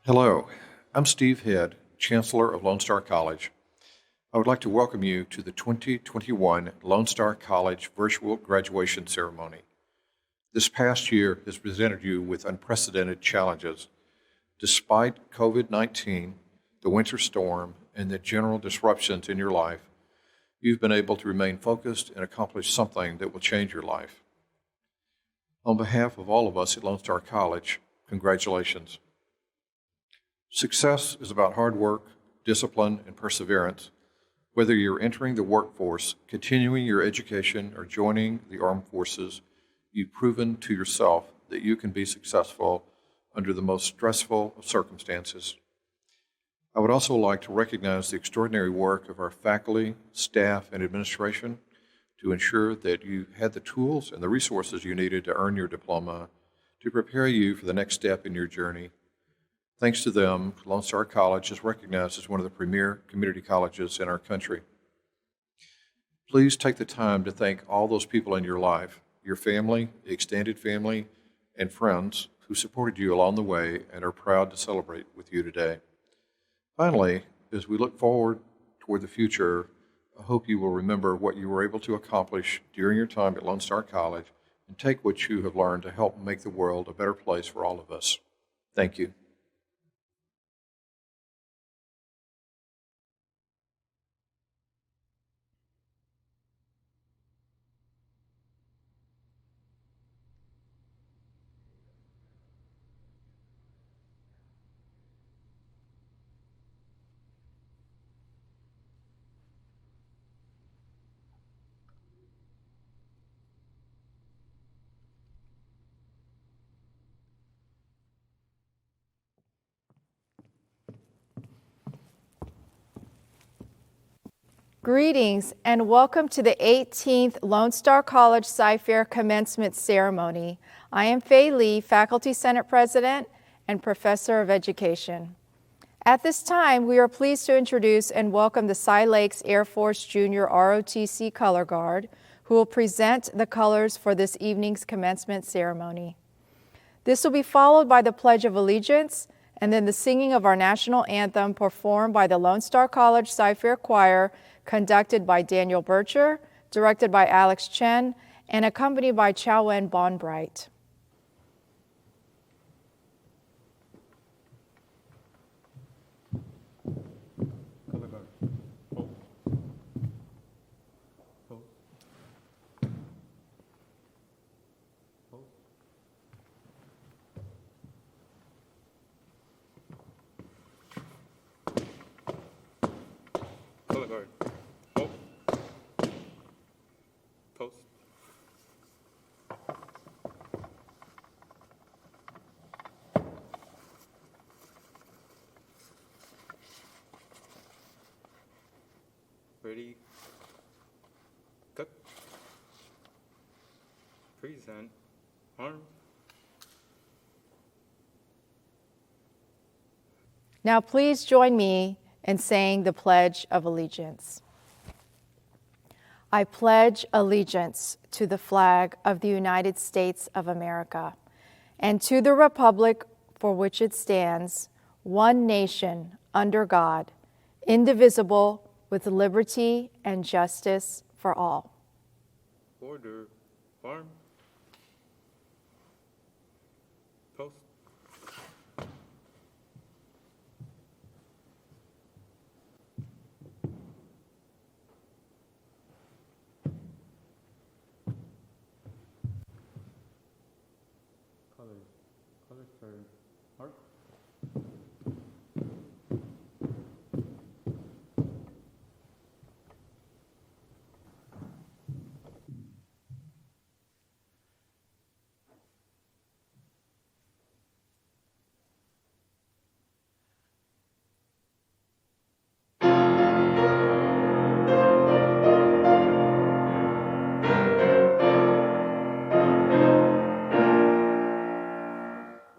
Hello, I'm Steve Head, Chancellor of Lone Star College. I would like to welcome you to the 2021 Lone Star College Virtual Graduation Ceremony. This past year has presented you with unprecedented challenges. Despite COVID-19, the winter storm, and the general disruptions in your life, you've been able to remain focused and accomplish something that will change your life. On behalf of all of us at Lone Star College, congratulations. Success is about hard work, discipline, and perseverance. Whether you're entering the workforce, continuing your education, or joining the armed forces, you've proven to yourself that you can be successful under the most stressful of circumstances. I would also like to recognize the extraordinary work of our faculty, staff, and administration to ensure that you had the tools and the resources you needed to earn your diploma to prepare you for the next step in your journey. Thanks to them, Lone Star College is recognized as one of the premier community colleges in our country. Please take the time to thank all those people in your life, your family, extended family, and friends who supported you along the way and are proud to celebrate with you today. Finally, as we look forward toward the future, I hope you will remember what you were able to accomplish during your time at Lone Star College and take what you have learned to help make the world a better place for all of us. Thank you. Greetings and welcome to the 18th Lone Star College-CyFair Commencement Ceremony. I am Fay Lee, Faculty Senate President and Professor of Education. At this time, we are pleased to introduce and welcome the Cy Lakes Air Force Junior ROTC Color Guard, who will present the colors for this evening's commencement ceremony. This will be followed by the Pledge of Allegiance and then the singing of our national anthem performed by the Lone Star College-CyFair Choir, conducted by Daniel Bircher, directed by Alex Chen, and accompanied by Chow-Wen Bonbright. Color guard. Hold. Post. Ready. Cut. Present. Arm. Now please join me in saying the Pledge of Allegiance. I pledge allegiance to the flag of the United States of America and to the republic for which it stands, one nation, under God, indivisible, with liberty and justice for all. Order. Arm. Post. Colors turn. Mark.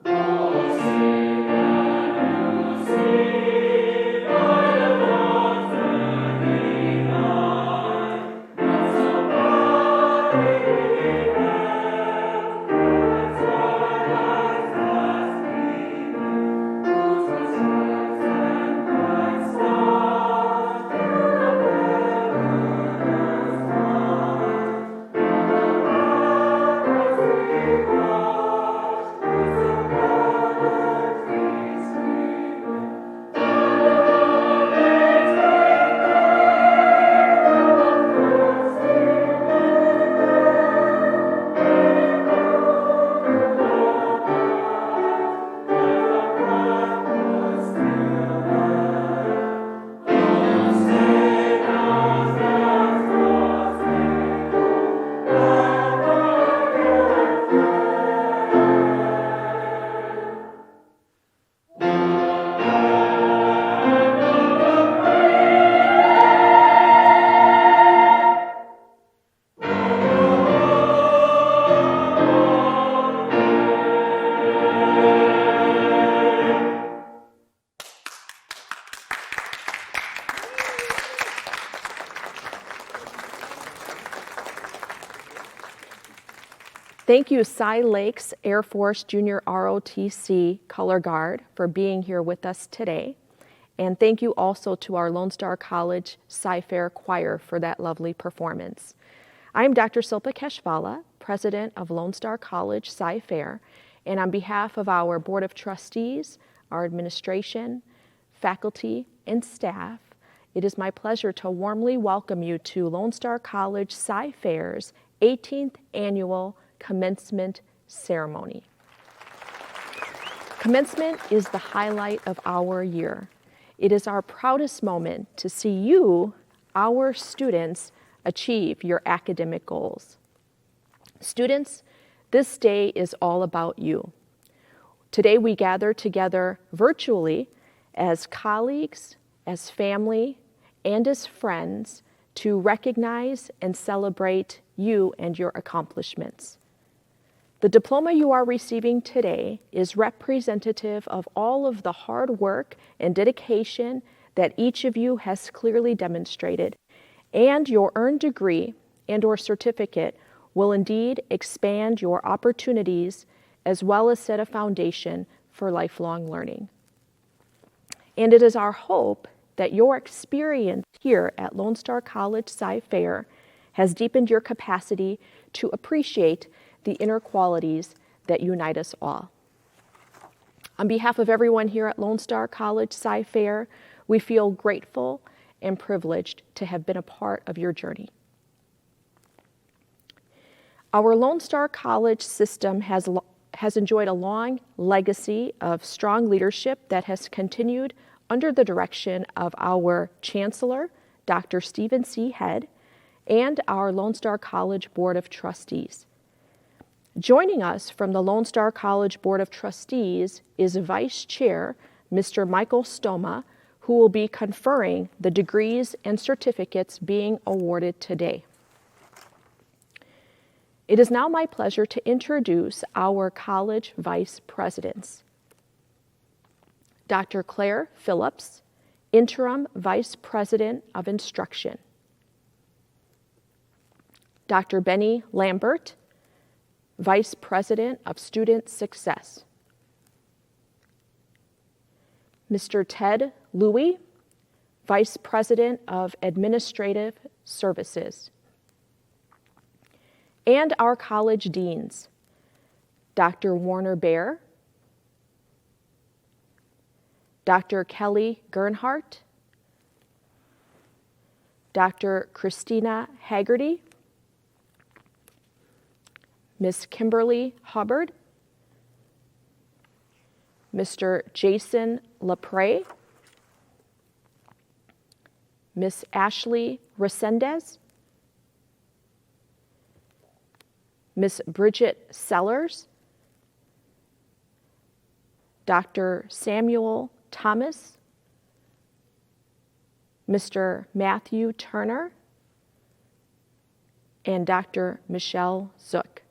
LSC Thank you, Cy Lakes Air Force Junior ROTC Color Guard, for being here with us today. And thank you also to our Lone Star College-CyFair Choir for that lovely performance. I'm Dr. Silpa Keshvala, President of Lone Star College-CyFair, and on behalf of our Board of Trustees, our administration, faculty, and staff, it is my pleasure to warmly welcome you to Lone Star College-CyFair's 18th Annual Commencement Ceremony. Commencement is the highlight of our year. It is our proudest moment to see you, our students, achieve your academic goals. Students, this day is all about you. Today we gather together virtually as colleagues, as family, and as friends to recognize and celebrate you and your accomplishments. The diploma you are receiving today is representative of all of the hard work and dedication that each of you has clearly demonstrated, and your earned degree and/or certificate will indeed expand your opportunities as well as set a foundation for lifelong learning. And it is our hope that your experience here at Lone Star College-CyFair has deepened your capacity to appreciate the inner qualities that unite us all. On behalf of everyone here at Lone Star College-CyFair, we feel grateful and privileged to have been a part of your journey. Our Lone Star College system has enjoyed a long legacy of strong leadership that has continued under the direction of our Chancellor, Dr. Stephen C. Head, and our Lone Star College Board of Trustees. Joining us from the Lone Star College Board of Trustees is Vice Chair, Mr. Michael Stoma, who will be conferring the degrees and certificates being awarded today. It is now my pleasure to introduce our college vice presidents. Dr. Claire Phillips, Interim Vice President of Instruction. Dr. Benny Lambert, Vice President of Student Success. Mr. Ted Louie, Vice President of Administrative Services. And our college deans, Dr. Warner Baer, Dr. Kelly Gernhardt, Dr. Christina Haggerty, Ms. Kimberly Hubbard, Mr. Jason LaPre, Ms. Ashley Resendez, Ms. Bridget Sellers, Dr. Samuel Thomas, Mr. Matthew Turner, and Dr. Michelle Zook.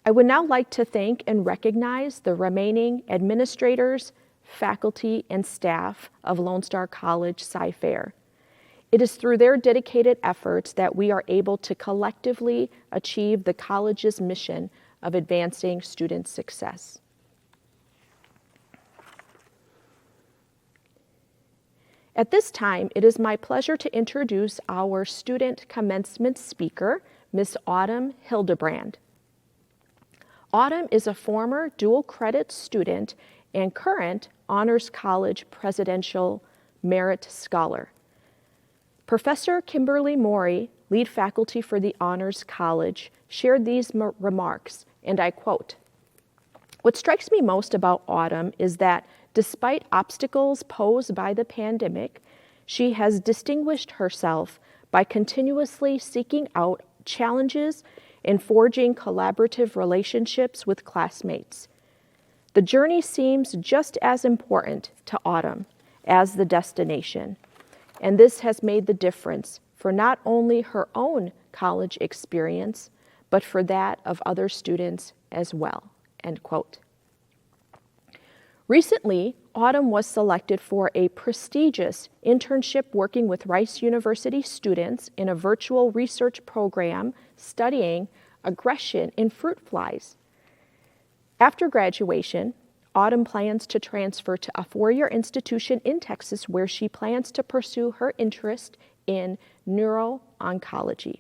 I would now like to thank and recognize the remaining administrators, faculty, and staff of Lone Star College-CyFair. It is through their dedicated efforts that we are able to collectively achieve the college's mission of advancing student success. At this time, it is my pleasure to introduce our student commencement speaker, Ms. Autumn Hildebrand. Autumn is a former dual credit student and current Honors College Presidential Merit Scholar. Professor Kimberly Morey, lead faculty for the Honors College, shared these remarks, and I quote, "What strikes me most about Autumn is that despite obstacles posed by the pandemic, she has distinguished herself by continuously seeking out challenges and forging collaborative relationships with classmates. The journey seems just as important to Autumn as the destination, and this has made the difference for not only her own college experience, but for that of other students as well," end quote. Recently, Autumn was selected for a prestigious internship working with Rice University students in a virtual research program studying aggression in fruit flies. After graduation, Autumn plans to transfer to a four-year institution in Texas where she plans to pursue her interest in neuro-oncology.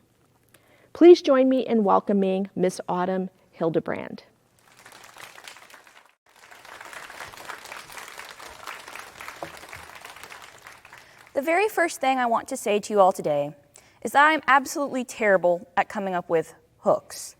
Please join me in welcoming Miss Autumn Hildebrand. The very first thing I want to say to you all today is that I'm absolutely terrible at coming up with hooks.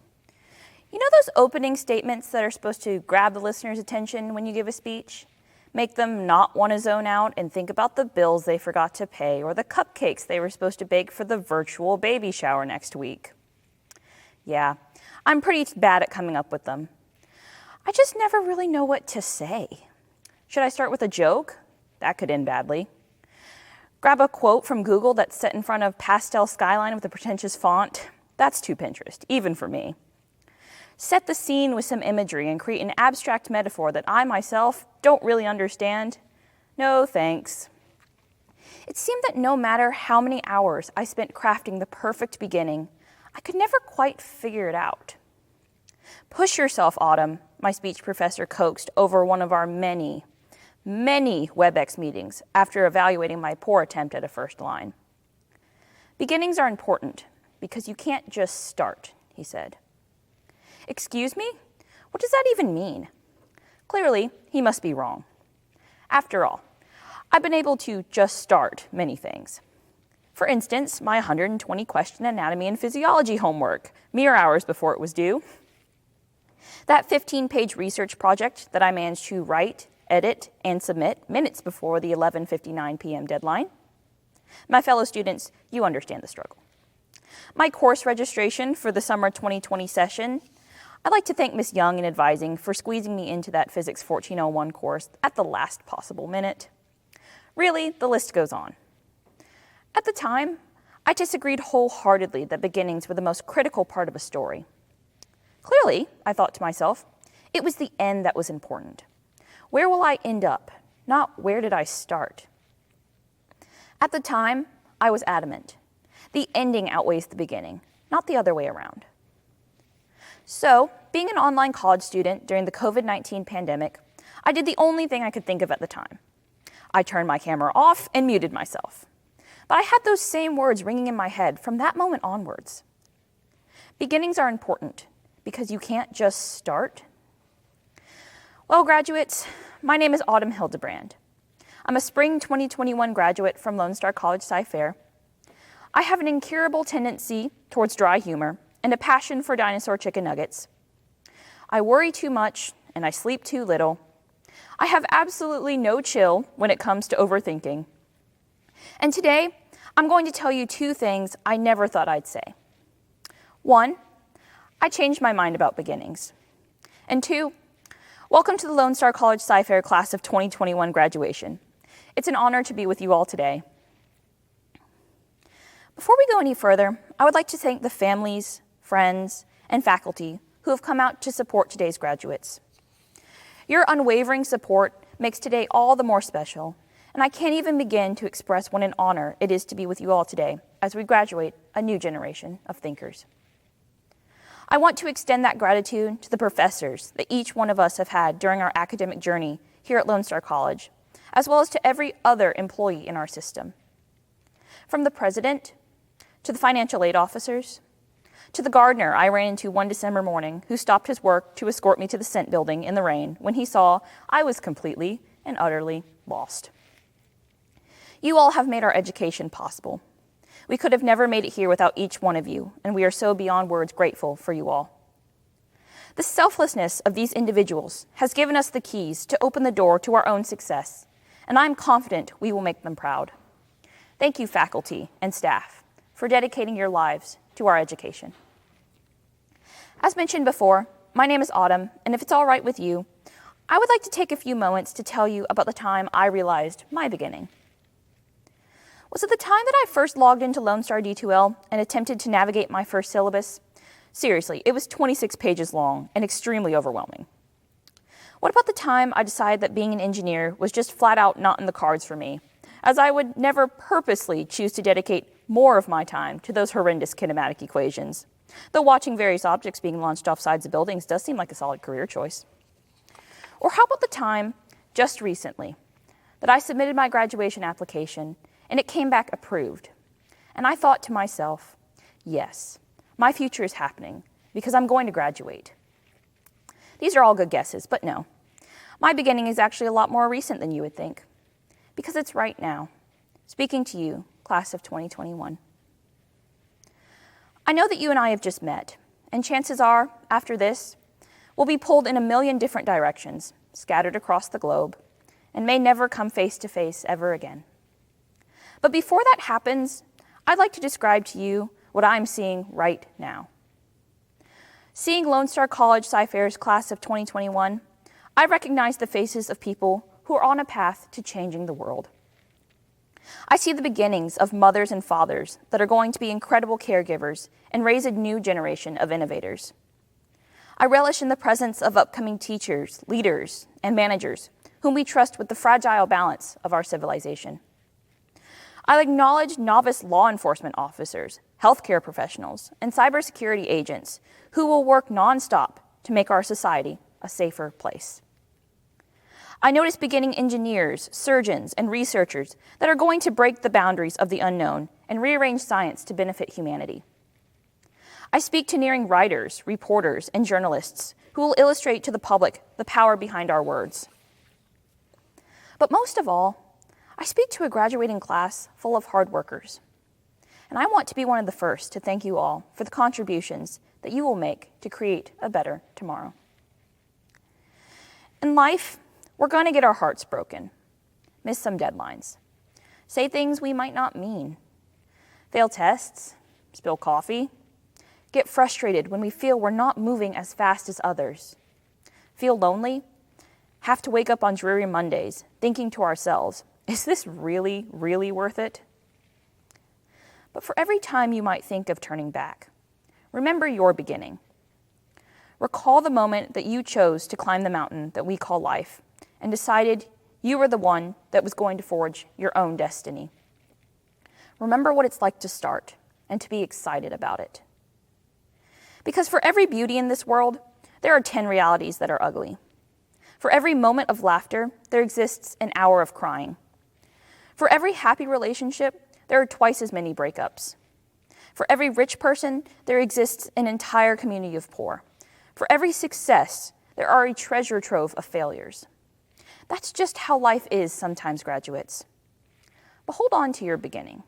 You know those opening statements that are supposed to grab the listener's attention when you give a speech? Make them not want to zone out and think about the bills they forgot to pay or the cupcakes they were supposed to bake for the virtual baby shower next week. Yeah, I'm pretty bad at coming up with them. I just never really know what to say. Should I start with a joke? That could end badly. Grab a quote from Google that's set in front of pastel skyline with a pretentious font? That's too Pinterest, even for me. Set the scene with some imagery and create an abstract metaphor that I myself don't really understand? No, thanks. It seemed that no matter how many hours I spent crafting the perfect beginning, I could never quite figure it out. Push yourself, Autumn, my speech professor coaxed over one of our many WebEx meetings after evaluating my poor attempt at a first line. Beginnings are important because you can't just start, he said. Excuse me? What does that even mean? Clearly, he must be wrong. After all, I've been able to just start many things. For instance, my 120-question anatomy and physiology homework, mere hours before it was due. That 15-page research project that I managed to write, edit, and submit minutes before the 11:59 p.m. deadline. My fellow students, you understand the struggle. My course registration for the summer 2020 session, I'd like to thank Ms. Young in advising for squeezing me into that Physics 1401 course at the last possible minute. Really, the list goes on. At the time, I disagreed wholeheartedly that beginnings were the most critical part of a story. Clearly, I thought to myself, it was the end that was important. Where will I end up, not where did I start? At the time, I was adamant. The ending outweighs the beginning, not the other way around. So, being an online college student during the COVID-19 pandemic, I did the only thing I could think of at the time. I turned my camera off and muted myself. But I had those same words ringing in my head from that moment onwards. Beginnings are important because you can't just start. Well, graduates, my name is Autumn Hildebrand. I'm a spring 2021 graduate from Lone Star College-CyFair. I have an incurable tendency towards dry humor and a passion for dinosaur chicken nuggets. I worry too much and I sleep too little. I have absolutely no chill when it comes to overthinking. And today, I'm going to tell you two things I never thought I'd say. One, I changed my mind about beginnings. And two, welcome to the Lone Star College-CyFair Class of 2021 graduation. It's an honor to be with you all today. Before we go any further, I would like to thank the families, friends, and faculty who have come out to support today's graduates. Your unwavering support makes today all the more special, and I can't even begin to express what an honor it is to be with you all today as we graduate a new generation of thinkers. I want to extend that gratitude to the professors that each one of us have had during our academic journey here at Lone Star College, as well as to every other employee in our system. From the president, to the financial aid officers, to the gardener I ran into one December morning who stopped his work to escort me to the scent building in the rain when he saw I was completely and utterly lost. You all have made our education possible. We could have never made it here without each one of you, and we are so beyond words grateful for you all. The selflessness of these individuals has given us the keys to open the door to our own success, and I'm confident we will make them proud. Thank you, faculty and staff, for dedicating your lives to our education. As mentioned before, my name is Autumn, and if it's all right with you, I would like to take a few moments to tell you about the time I realized my beginning. Was it the time that I first logged into Lone Star D2L and attempted to navigate my first syllabus? Seriously, it was 26 pages long and extremely overwhelming. What about the time I decided that being an engineer was just flat out not in the cards for me, as I would never purposely choose to dedicate more of my time to those horrendous kinematic equations, though watching various objects being launched off sides of buildings does seem like a solid career choice. Or how about the time, just recently, that I submitted my graduation application and it came back approved, and I thought to myself, yes, my future is happening because I'm going to graduate. These are all good guesses, but no. My beginning is actually a lot more recent than you would think, because it's right now, speaking to you, class of 2021. I know that you and I have just met, and chances are, after this, we'll be pulled in a million different directions, scattered across the globe, and may never come face to face ever again. But before that happens, I'd like to describe to you what I'm seeing right now. Seeing Lone Star College-CyFair's class of 2021, I recognize the faces of people who are on a path to changing the world. I see the beginnings of mothers and fathers that are going to be incredible caregivers and raise a new generation of innovators. I relish in the presence of upcoming teachers, leaders, and managers whom we trust with the fragile balance of our civilization. I acknowledge novice law enforcement officers, healthcare professionals, and cybersecurity agents who will work nonstop to make our society a safer place. I notice beginning engineers, surgeons, and researchers that are going to break the boundaries of the unknown and rearrange science to benefit humanity. I speak to nearing writers, reporters, and journalists who will illustrate to the public the power behind our words. But most of all, I speak to a graduating class full of hard workers. And I want to be one of the first to thank you all for the contributions that you will make to create a better tomorrow. In life, we're going to get our hearts broken, miss some deadlines, say things we might not mean, fail tests, spill coffee, get frustrated when we feel we're not moving as fast as others, feel lonely, have to wake up on dreary Mondays thinking to ourselves, is this really, really worth it? But for every time you might think of turning back, remember your beginning. Recall the moment that you chose to climb the mountain that we call life and decided you were the one that was going to forge your own destiny. Remember what it's like to start and to be excited about it. Because for every beauty in this world, there are 10 realities that are ugly. For every moment of laughter, there exists an hour of crying. For every happy relationship, there are twice as many breakups. For every rich person, there exists an entire community of poor. For every success, there are a treasure trove of failures. That's just how life is sometimes, graduates. But hold on to your beginning.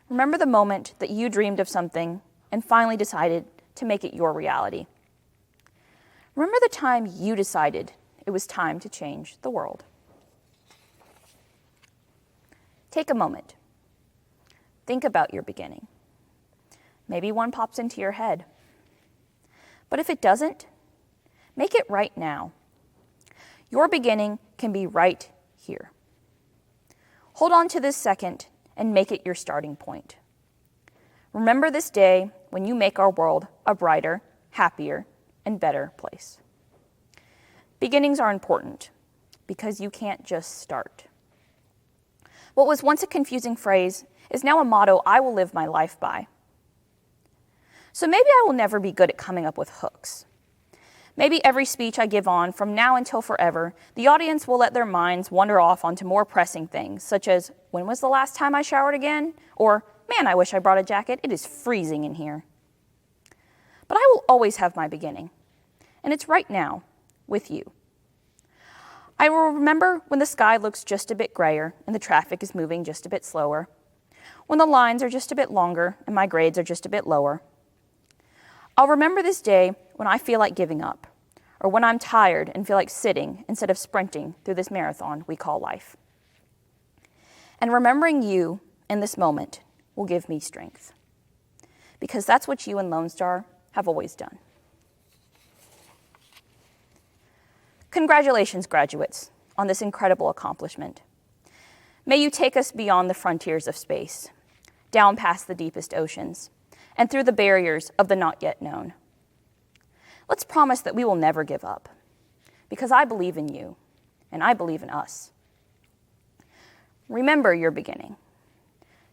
Remember the moment that you dreamed of something and finally decided to make it your reality. Remember the time you decided it was time to change the world. Take a moment. Think about your beginning. Maybe one pops into your head. But if it doesn't, make it right now. Your beginning can be right here. Hold on to this second and make it your starting point. Remember this day when you make our world a brighter, happier, and better place. Beginnings are important because you can't just start. What was once a confusing phrase is now a motto I will live my life by. So maybe I will never be good at coming up with hooks. Maybe every speech I give on, from now until forever, the audience will let their minds wander off onto more pressing things, such as, when was the last time I showered again? Or, man, I wish I brought a jacket, it is freezing in here. But I will always have my beginning, and it's right now, with you. I will remember when the sky looks just a bit grayer and the traffic is moving just a bit slower, when the lines are just a bit longer and my grades are just a bit lower. I'll remember this day when I feel like giving up, or when I'm tired and feel like sitting instead of sprinting through this marathon we call life. And remembering you in this moment will give me strength, because that's what you and Lone Star have always done. Congratulations, graduates, on this incredible accomplishment. May you take us beyond the frontiers of space, down past the deepest oceans, and through the barriers of the not yet known. Let's promise that we will never give up, because I believe in you, and I believe in us. Remember your beginning.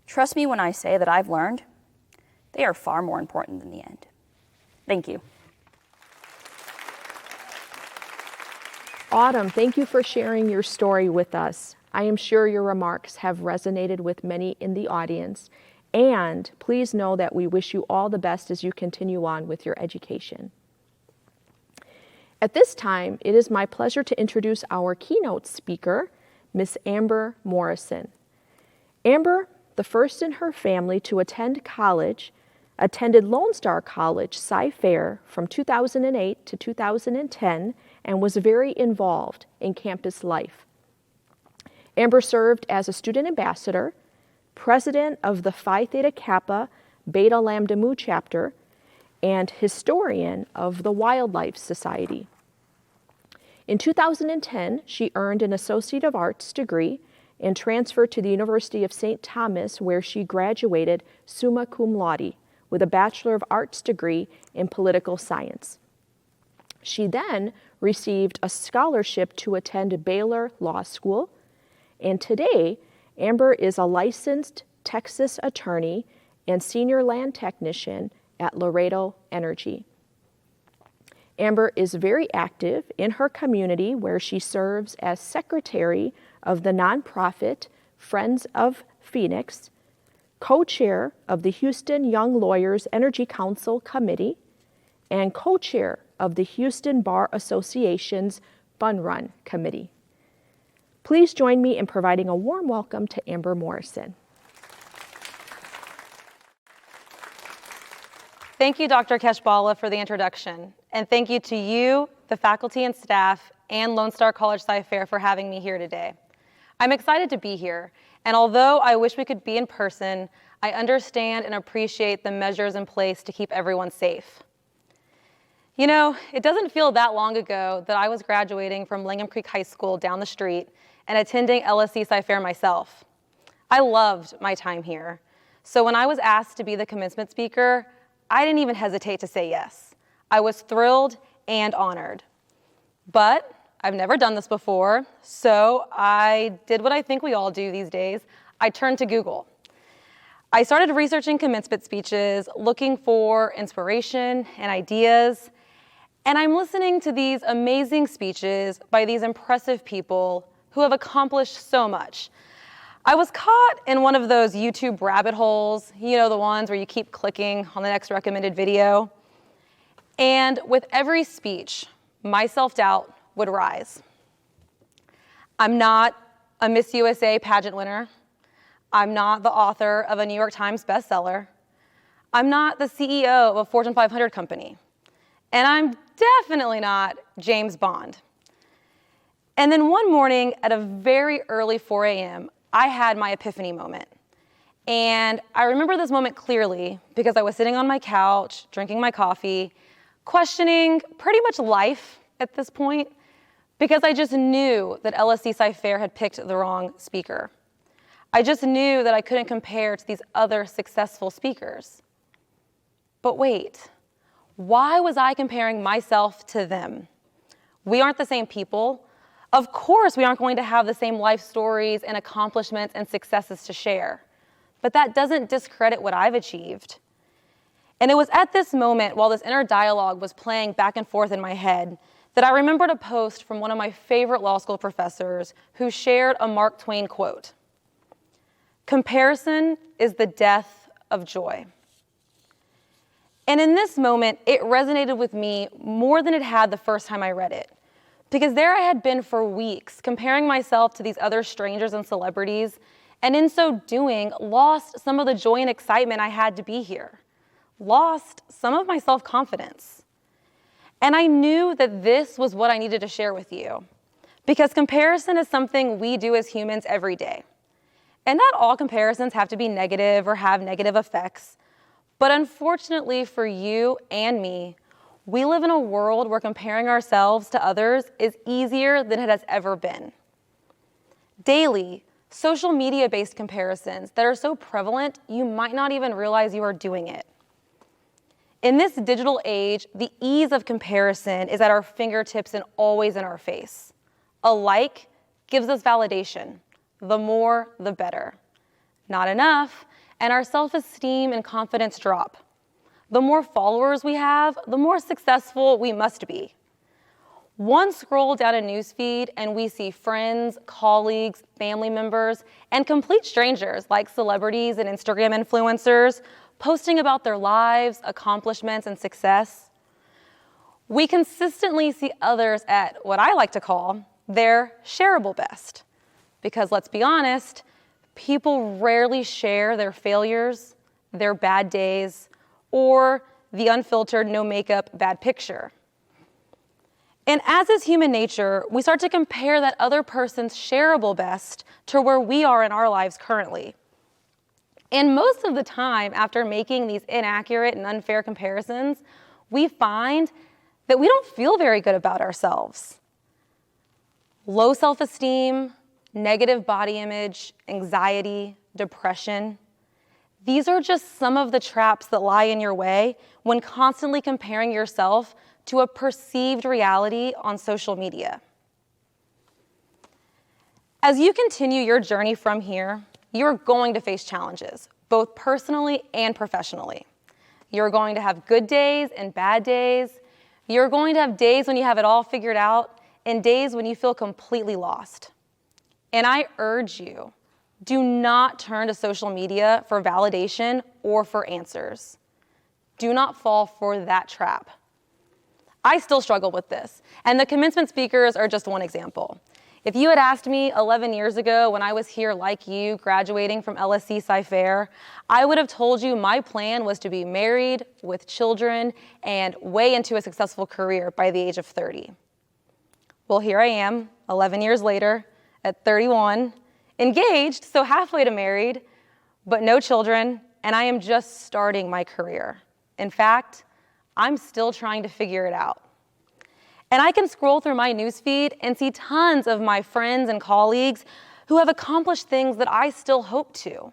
Trust me when I say that I've learned they are far more important than the end. Thank you. Autumn, thank you for sharing your story with us. I am sure your remarks have resonated with many in the audience, and please know that we wish you all the best as you continue on with your education. At this time, it is my pleasure to introduce our keynote speaker, Miss Amber Morrison. Amber, the first in her family to attend college, attended Lone Star College-CyFair from 2008 to 2010 and was very involved in campus life. Amber served as a student ambassador, president of the Phi Theta Kappa Beta Lambda Mu chapter, and historian of the Wildlife Society. In 2010, she earned an Associate of Arts degree and transferred to the University of St. Thomas, where she graduated summa cum laude with a Bachelor of Arts degree in political science. She then received a scholarship to attend Baylor Law School, and today, Amber is a licensed Texas attorney and senior land technician at Laredo Energy. Amber is very active in her community, where she serves as secretary of the nonprofit Friends of Phoenix, co-chair of the Houston Young Lawyers Energy Council Committee, and co-chair of the Houston Bar Association's Fun Run Committee. Please join me in providing a warm welcome to Amber Morrison. Thank you, Dr. Keshbala, for the introduction. And thank you to you, the faculty and staff, and Lone Star College-CyFair for having me here today. I'm excited to be here, and although I wish we could be in person, I understand and appreciate the measures in place to keep everyone safe. You know, it doesn't feel that long ago that I was graduating from Langham Creek High School down the street and attending LSC-CyFair myself. I loved my time here. So when I was asked to be the commencement speaker, I didn't even hesitate to say yes. I was thrilled and honored. But I've never done this before, so I did what I think we all do these days. I turned to Google. I started researching commencement speeches, looking for inspiration and ideas, and I'm listening to these amazing speeches by these impressive people who have accomplished so much. I was caught in one of those YouTube rabbit holes, you know, the ones where you keep clicking on the next recommended video. And with every speech, my self-doubt would rise. I'm not a Miss USA pageant winner. I'm not the author of a New York Times bestseller. I'm not the CEO of a Fortune 500 company. And I'm definitely not James Bond. And then one morning at a very early 4 a.m., I had my epiphany moment. And I remember this moment clearly because I was sitting on my couch, drinking my coffee, questioning pretty much life at this point, because I just knew that LSC-CyFair had picked the wrong speaker. I just knew that I couldn't compare to these other successful speakers. But wait, why was I comparing myself to them? We aren't the same people. Of course, we aren't going to have the same life stories and accomplishments and successes to share, but that doesn't discredit what I've achieved. And it was at this moment, while this inner dialogue was playing back and forth in my head, that I remembered a post from one of my favorite law school professors who shared a Mark Twain quote: "Comparison is the death of joy." And in this moment, it resonated with me more than it had the first time I read it. Because there I had been for weeks, comparing myself to these other strangers and celebrities, and in so doing, lost some of the joy and excitement I had to be here, lost some of my self-confidence. And I knew that this was what I needed to share with you, because comparison is something we do as humans every day. And not all comparisons have to be negative or have negative effects, but unfortunately for you and me, we live in a world where comparing ourselves to others is easier than it has ever been. Daily, social media-based comparisons that are so prevalent, you might not even realize you are doing it. In this digital age, the ease of comparison is at our fingertips and always in our face. A like gives us validation. The more, the better. Not enough, and our self-esteem and confidence drop. The more followers we have, the more successful we must be. One scroll down a newsfeed and we see friends, colleagues, family members, and complete strangers like celebrities and Instagram influencers posting about their lives, accomplishments, and success. We consistently see others at what I like to call their shareable best. Because let's be honest, people rarely share their failures, their bad days, or the unfiltered, no makeup, bad picture. And as is human nature, we start to compare that other person's shareable best to where we are in our lives currently. And most of the time, after making these inaccurate and unfair comparisons, we find that we don't feel very good about ourselves. Low self-esteem, negative body image, anxiety, depression. These are just some of the traps that lie in your way when constantly comparing yourself to a perceived reality on social media. As you continue your journey from here, you're going to face challenges, both personally and professionally. You're going to have good days and bad days. You're going to have days when you have it all figured out and days when you feel completely lost. And I urge you, do not turn to social media for validation or for answers. Do not fall for that trap. I still struggle with this, and the commencement speakers are just one example. If you had asked me 11 years ago when I was here like you, graduating from LSC-CyFair, I would have told you my plan was to be married with children and way into a successful career by the age of 30. Well, here I am, 11 years later, at 31, engaged, so halfway to married, but no children, and I am just starting my career. In fact, I'm still trying to figure it out. And I can scroll through my newsfeed and see tons of my friends and colleagues who have accomplished things that I still hope to.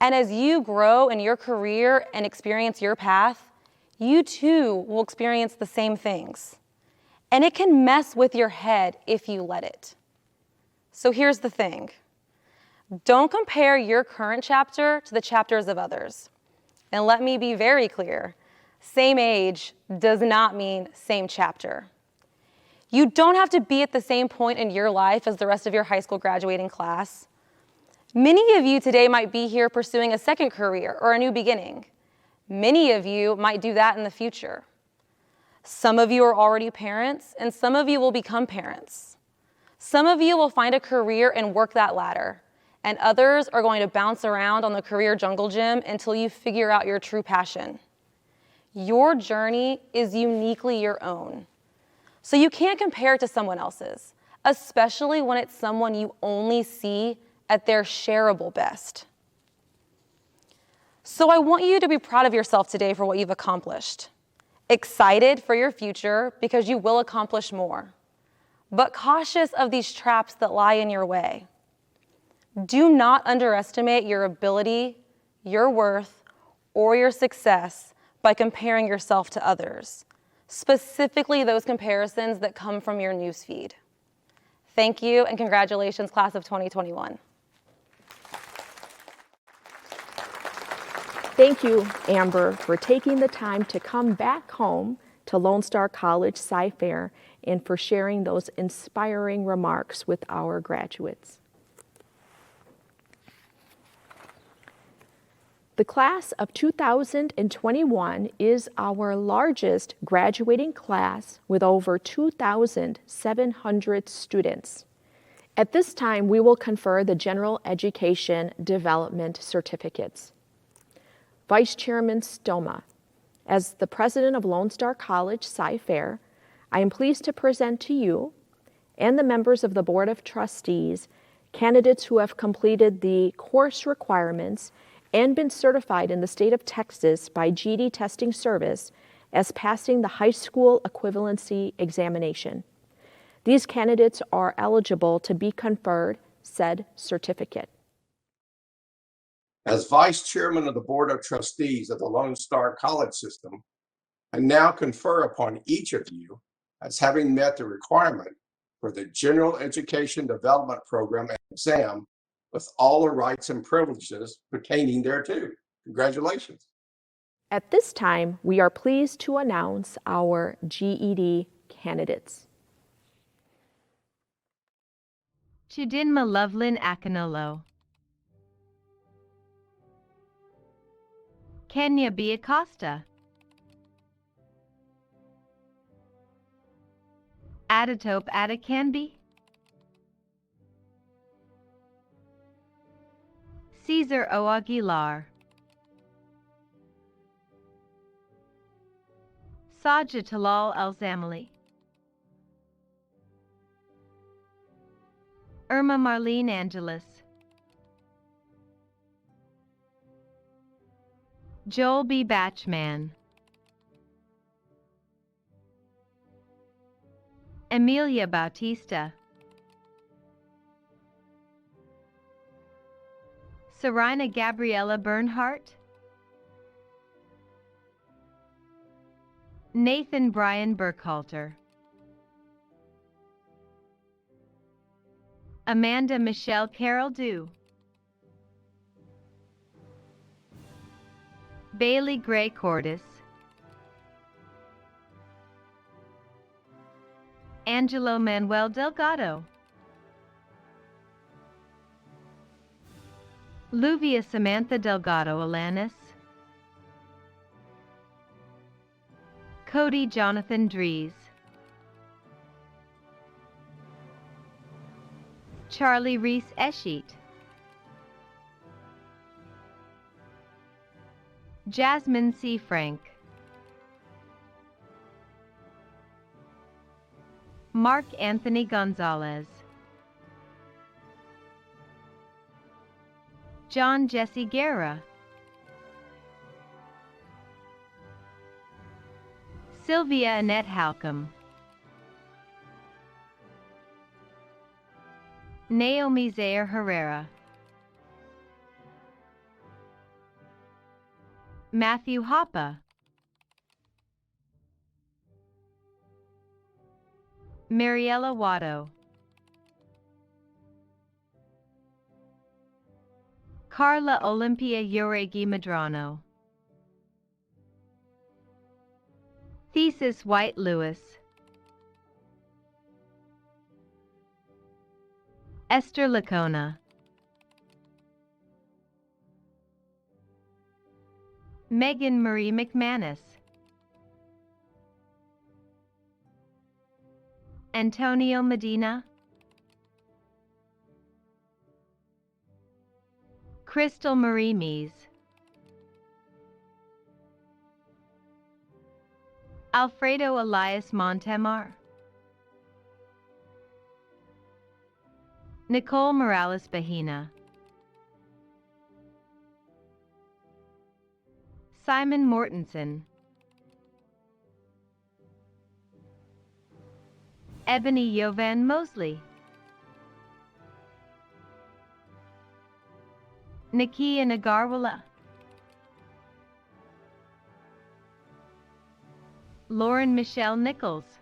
And as you grow in your career and experience your path, you too will experience the same things. And it can mess with your head if you let it. So here's the thing. Don't compare your current chapter to the chapters of others. And let me be very clear, same age does not mean same chapter. You don't have to be at the same point in your life as the rest of your high school graduating class. Many of you today might be here pursuing a second career or a new beginning. Many of you might do that in the future. Some of you are already parents, and some of you will become parents. Some of you will find a career and work that ladder, and others are going to bounce around on the career jungle gym until you figure out your true passion. Your journey is uniquely your own. So you can't compare it to someone else's, especially when it's someone you only see at their shareable best. So I want you to be proud of yourself today for what you've accomplished. Excited for your future because you will accomplish more, but cautious of these traps that lie in your way. Do not underestimate your ability, your worth, or your success by comparing yourself to others, specifically those comparisons that come from your newsfeed. Thank you, and congratulations, class of 2021. Thank you, Amber, for taking the time to come back home to Lone Star College-CyFair and for sharing those inspiring remarks with our graduates. The class of 2021 is our largest graduating class with over 2,700 students. At this time, we will confer the General Education Development Certificates. Vice Chairman Stoma, as the president of Lone Star College-CyFair, I am pleased to present to you and the members of the Board of Trustees candidates who have completed the course requirements and been certified in the state of Texas by GED Testing Service as passing the high school equivalency examination. These candidates are eligible to be conferred said certificate. As Vice Chairman of the Board of Trustees of the Lone Star College System, I now confer upon each of you as having met the requirement for the General Education Development Program and exam with all the rights and privileges pertaining thereto. Congratulations. At this time, we are pleased to announce our GED candidates. Chidinma Lovelyn Akinolo. Kenya B. Acosta. Adatope Adacanby. Caesar O. Aguilar. Sajid Talal Al-Zamali. Irma Marlene Angelis. Joel B. Batchman. Emilia Bautista. Sarina Gabriela Bernhardt. Nathan Brian Burkhalter. Amanda Michelle Carol Dew. Bailey Gray Cordis. Angelo Manuel Delgado. Luvia Samantha Delgado Alanis. Cody Jonathan Dries. Charlie Reese Esheet. Jasmine C. Frank. Mark Anthony Gonzalez. John Jesse Guerra. Sylvia Annette Halcomb. Naomi Zaire Herrera. Matthew Hoppe. Mariella Watto. Carla Olympia Uregi Medrano. Thesis White Lewis. Esther Lacona. Megan Marie McManus. Antonio Medina. Crystal Marie Mies. Alfredo Elias Montemar. Nicole Morales Bahina. Simon Mortensen. Ebony Yovan Mosley. Nakia Nagarwala. Lauren Michelle Nichols.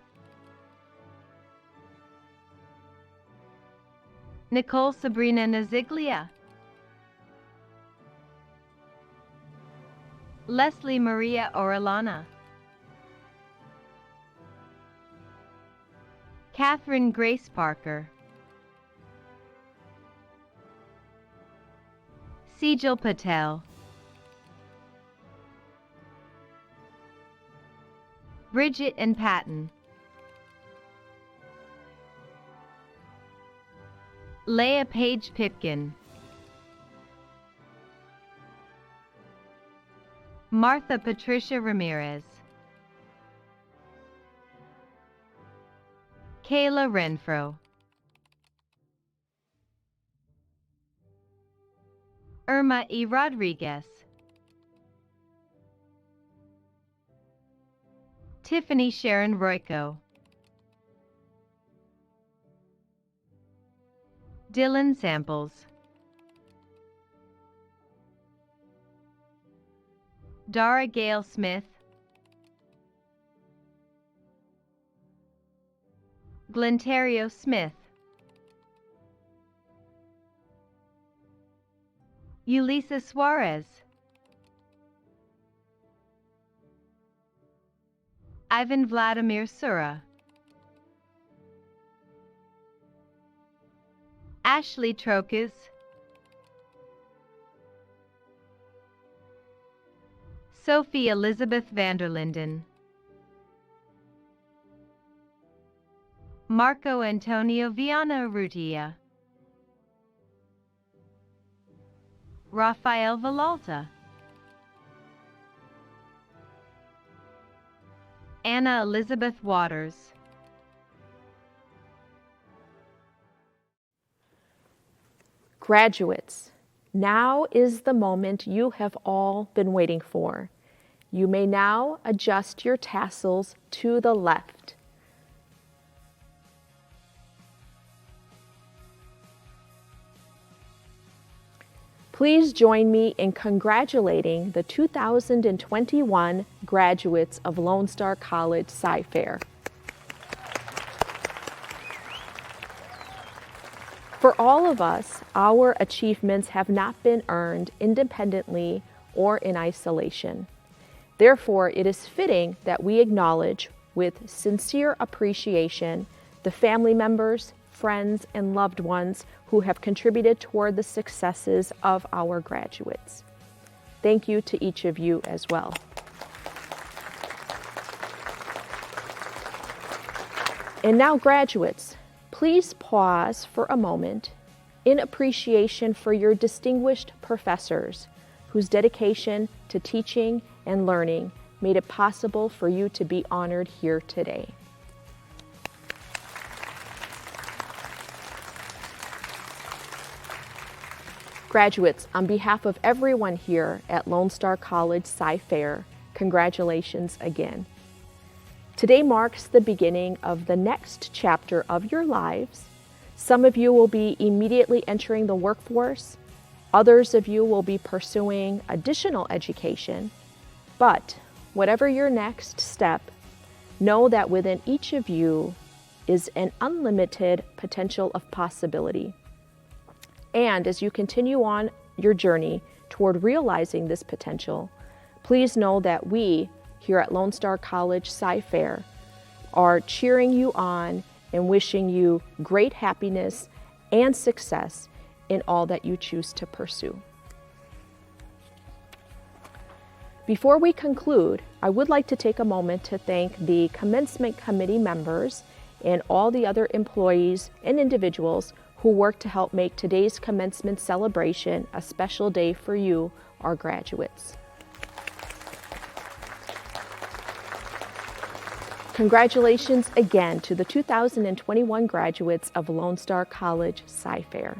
Nicole Sabrina Naziglia. Leslie Maria Orellana. Catherine Grace Parker. Sejal Patel. Bridget and Patton. Leah Page Pipkin. Martha Patricia Ramirez. Kayla Renfro. Irma E. Rodriguez. Tiffany Sharon Royko. Dylan Samples. Dara Gale Smith. Glenterio Smith, Ulisa Suarez, Ivan Vladimir Sura, Ashley Trokus, Sophie Elizabeth Vanderlinden, Marco Antonio Viana Rutia, Rafael Villalta, Anna Elizabeth Waters, Graduates, now is the moment you have all been waiting for. You may now adjust your tassels to the left. Please join me in congratulating the 2021 graduates of Lone Star College-CyFair. For all of us, our achievements have not been earned independently or in isolation. Therefore, it is fitting that we acknowledge with sincere appreciation the family members, friends, and loved ones who have contributed toward the successes of our graduates. Thank you to each of you as well. And now, graduates, please pause for a moment in appreciation for your distinguished professors whose dedication to teaching and learning made it possible for you to be honored here today. Graduates, on behalf of everyone here at Lone Star College-CyFair, congratulations again. Today marks the beginning of the next chapter of your lives. Some of you will be immediately entering the workforce. Others of you will be pursuing additional education. But whatever your next step, know that within each of you is an unlimited potential of possibility. And as you continue on your journey toward realizing this potential, please know that we here at Lone Star College-CyFair are cheering you on and wishing you great happiness and success in all that you choose to pursue. Before we conclude, I would like to take a moment to thank the Commencement Committee members and all the other employees and individuals who worked to help make today's commencement celebration a special day for you, our graduates. Congratulations again to the 2021 graduates of Lone Star College-CyFair.